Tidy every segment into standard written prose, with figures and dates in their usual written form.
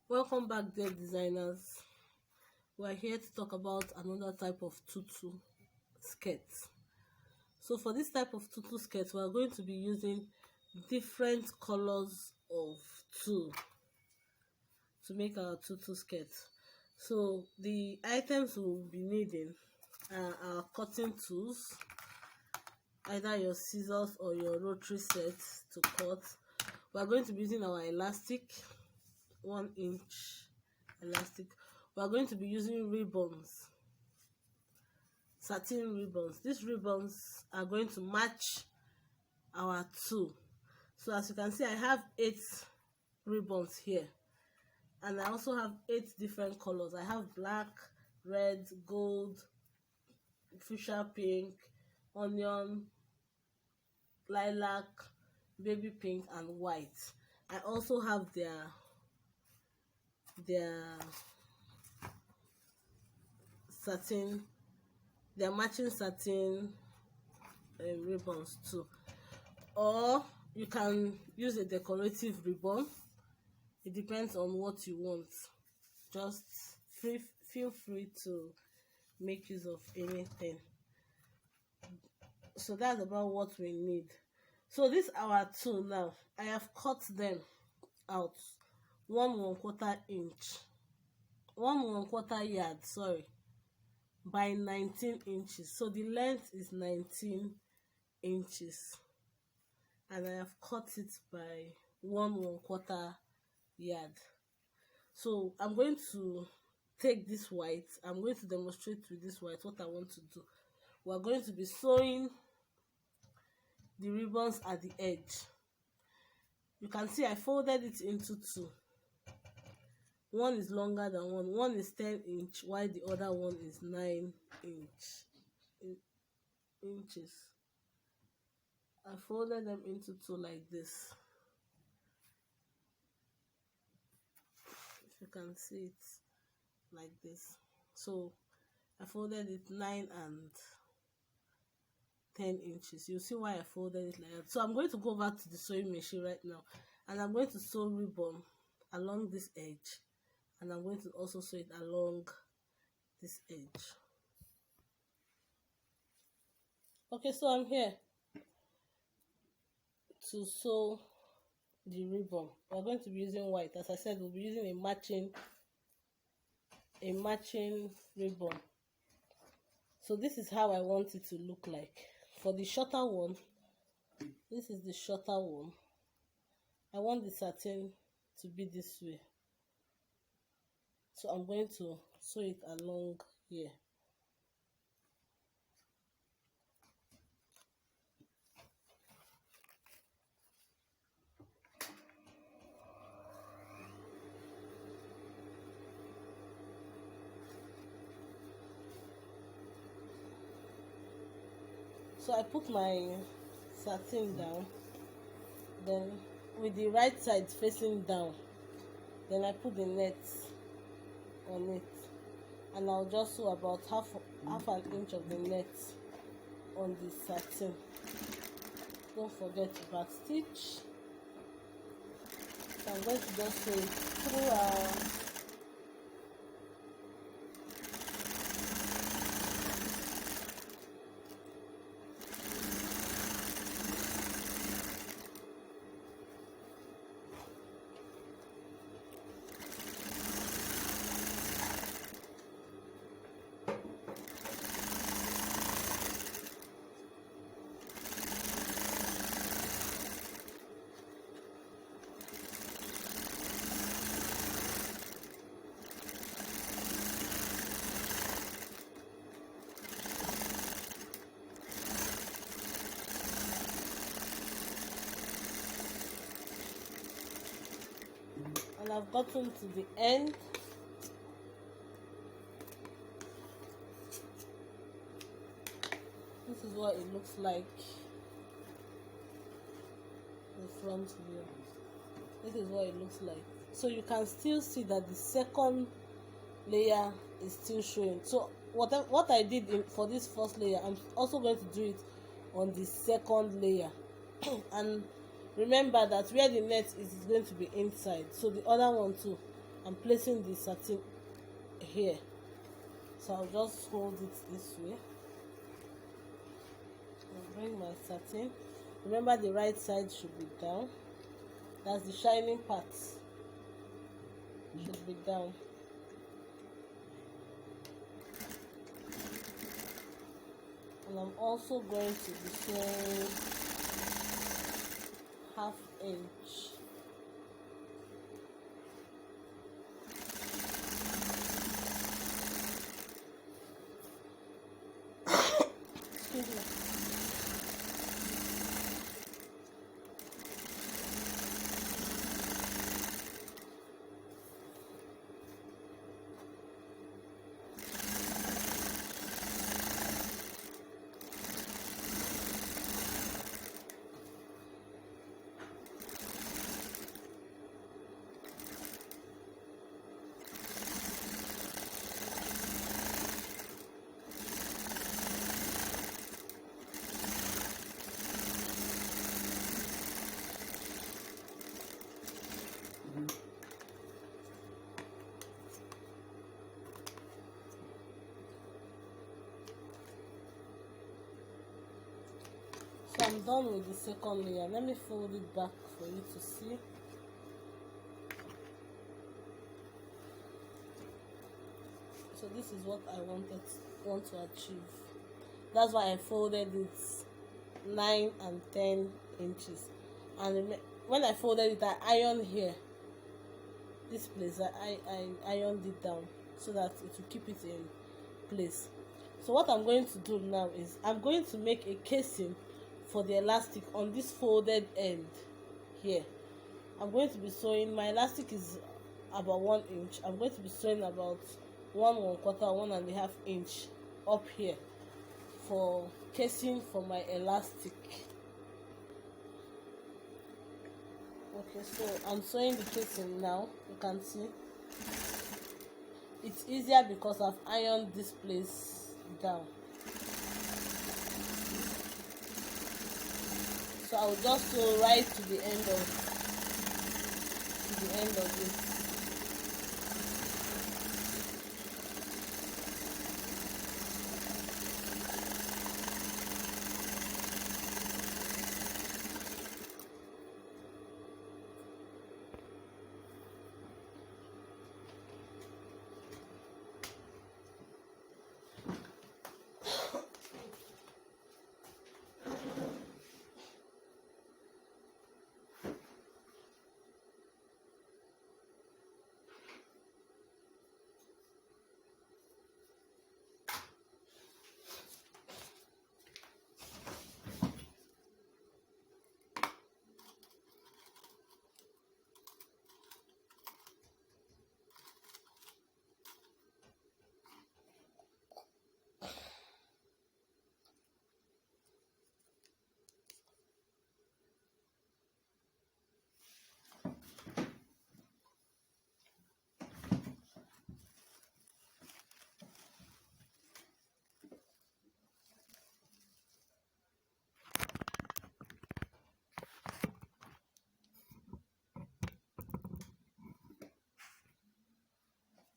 Welcome back, dear designers. We are here to talk about another type of tutu skirt. So for this type of tutu skirt, we are going to be using different colors of tulle to make our tutu skirt. So the items we'll be needing are our cutting tools, either your scissors or your rotary set to cut. We are going to be using our elastic, 1-inch elastic. We are going to be using ribbons, satin ribbons. These ribbons are going to match our tulle. So as you can see, I have 8 ribbons here, and I also have 8 different colors. I have black, red, gold, fuchsia pink, onion, lilac, baby pink, and white. I also have their satin, their matching satin ribbons too. Or you can use a decorative ribbon. It depends on what you want. Just feel free to make use of anything. So that's about what we need. So this our tulle now. I have cut them out 1/4 inch, 1/4 yard, sorry, by 19 inches. So the length is 19 inches, and I have cut it by 1/4 yard. So I'm going to take this white. I'm going to demonstrate with this white what I want to do. We're going to be sewing the ribbons at the edge. You can see I folded it into two. One is longer than one is 10 inch, while the other one is 9 inches. I folded them into two like this. If you can see it like this. So I folded it 9 and 10 inches. You'll see why I folded it like that. So I'm going to go over to the sewing machine right now, and I'm going to sew ribbon along this edge, and I'm going to also sew it along this edge. Okay, so I'm here to sew the ribbon. We're going to be using white. As I said, we'll be using a matching ribbon. So this is how I want it to look like. For the shorter one, this is the shorter one. I want the satin to be this way. So I'm going to sew it along here. So I put my satin down, then with the right side facing down, then I put the net on it, and I'll just sew about half an inch of the net on the satin. Don't forget to back stitch. So I'm going to just sew it throughout. And I've gotten to the end. This is what it looks like, the front view. This is what it looks like. So you can still see that the second layer is still showing. So what I did for this first layer, I'm also going to do it on the second layer. And remember that where the net is going to be inside, so the other one too I'm placing the satin here. So I'll just hold it this way. I'll bring my satin. Remember, the right side should be down. That's the shining part. Should be down. And I'm also going to be sewing 1/2 inch. Excuse me. So I'm done with the second layer. Let me fold it back for you to see. So this is what I want to achieve. That's why I folded it 9 and 10 inches. And when I folded it, I ironed here. This place, I ironed it down so that it will keep it in place. So what I'm going to do now is I'm going to make a casing for the elastic on this folded end here. I'm going to be sewing, my elastic is about 1 inch. I'm going to be sewing about 1/4, 1.5 inch up here for casing for my elastic. Okay, so I'm sewing the casing now. You can see it's easier because I've ironed this place down. So I will just sew right to the end of it.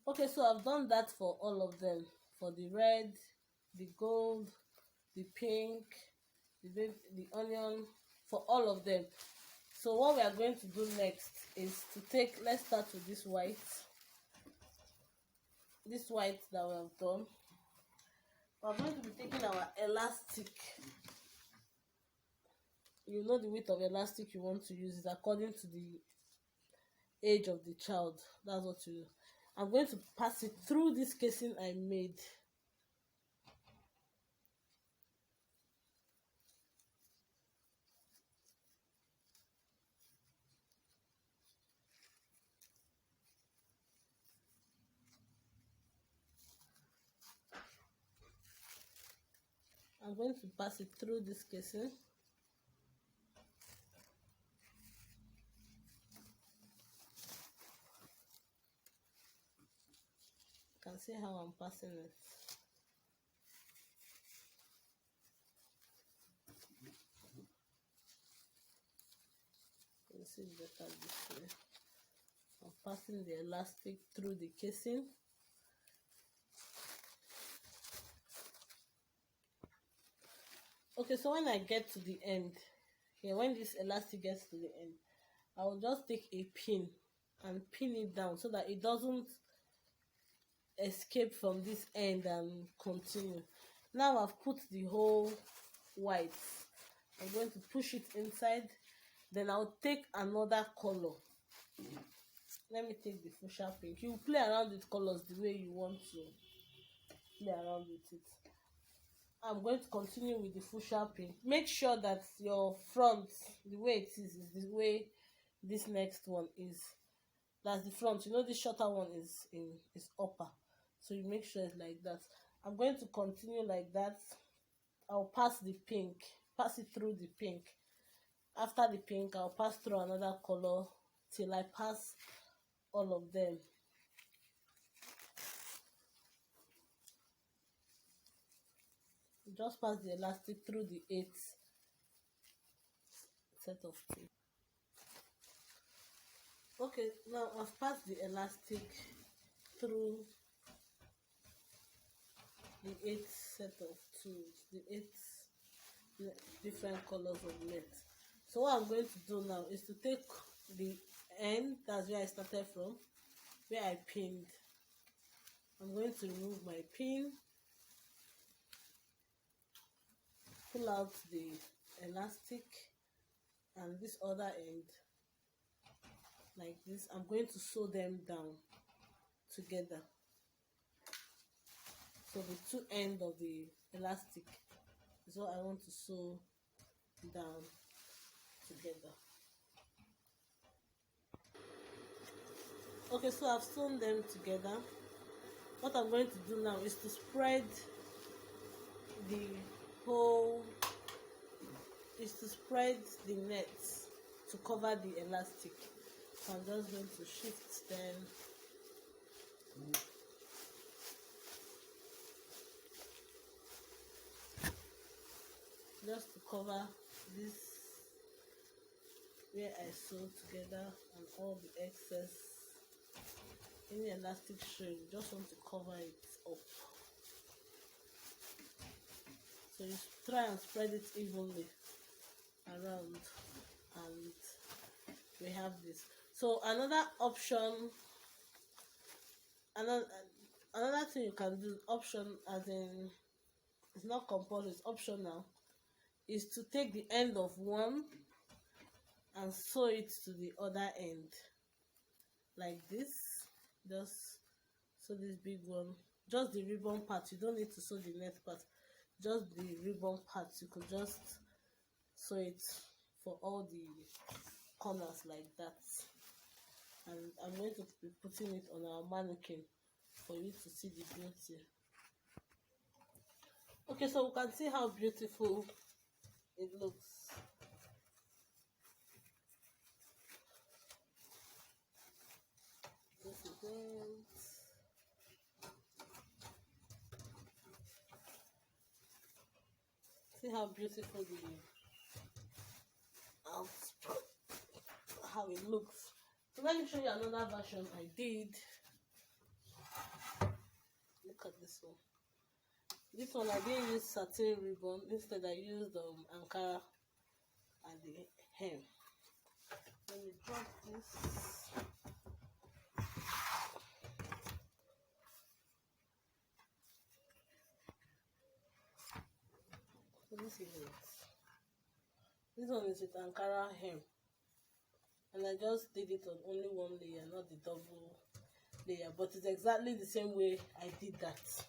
Okay, so I've done that for all of them, for the red, the gold, the pink, the onion, for all of them. So what we are going to do next is to take, let's start with this white that we have done. We're going to be taking our elastic. You know the width of elastic you want to use is according to the age of the child. That's what you do. I'm going to pass it through this casing I made. I'm going to pass it through this casing. You can see how I'm passing it. You see it better this way. I'll passing the elastic through the casing. Okay, so when I get to the end here, when this elastic gets to the end, I will just take a pin and pin it down so that it doesn't escape from this end and continue. Now I've put the whole white. I'm going to push it inside. Then I'll take another color. Let me take the fuchsia pink. You play around with colors the way you want to play around with it. I'm going to continue with the fuchsia pink. Make sure that your front, the way it is the way this next one is. That's the front. You know, the shorter one is upper. So you make sure it's like that. I'm going to continue like that. I'll pass the pink, pass it through the pink. After the pink, I'll pass through another color till I pass all of them. Just pass the elastic through the 8th set of two. Okay, now I've passed the elastic through the 8th set of tools, the 8 different colors of net. So what I'm going to do now is to take the end, that's where I started from, where I pinned. I'm going to remove my pin, pull out the elastic and this other end like this. I'm going to sew them down together. So the two ends of the elastic is what I want to sew down together. Okay, so I've sewn them together. What I'm going to do now is to spread the net to cover the elastic. So I'm just going to shift them. Just to cover this where I sew together and all the excess. Any elastic showing, you just want to cover it up. So you try and spread it evenly around, and we have this. So another option, another thing you can do, option as in it's not compulsory, it's optional, is to take the end of one and sew it to the other end like this. Just sew this big one, just the ribbon part. You don't need to sew the net part, just the ribbon part. You could just sew it for all the corners like that. And I'm going to be putting it on our mannequin for you to see the beauty. Okay, so we can see how beautiful it looks. This is it. See how beautiful how it looks. So let me show you another version I did. Look at this one. This one I didn't use satin ribbon. Instead I used Ankara at the hem. Let me drop this. So this is it. This one is with Ankara hem. And I just did it on only one layer, not the double layer. But it's exactly the same way I did that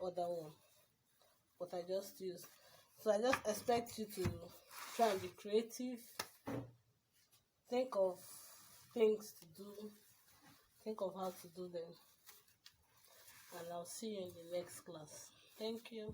other one. But I just used. So I just expect you to try and be creative. Think of things to do. Think of how to do them. And I'll see you in the next class. Thank you.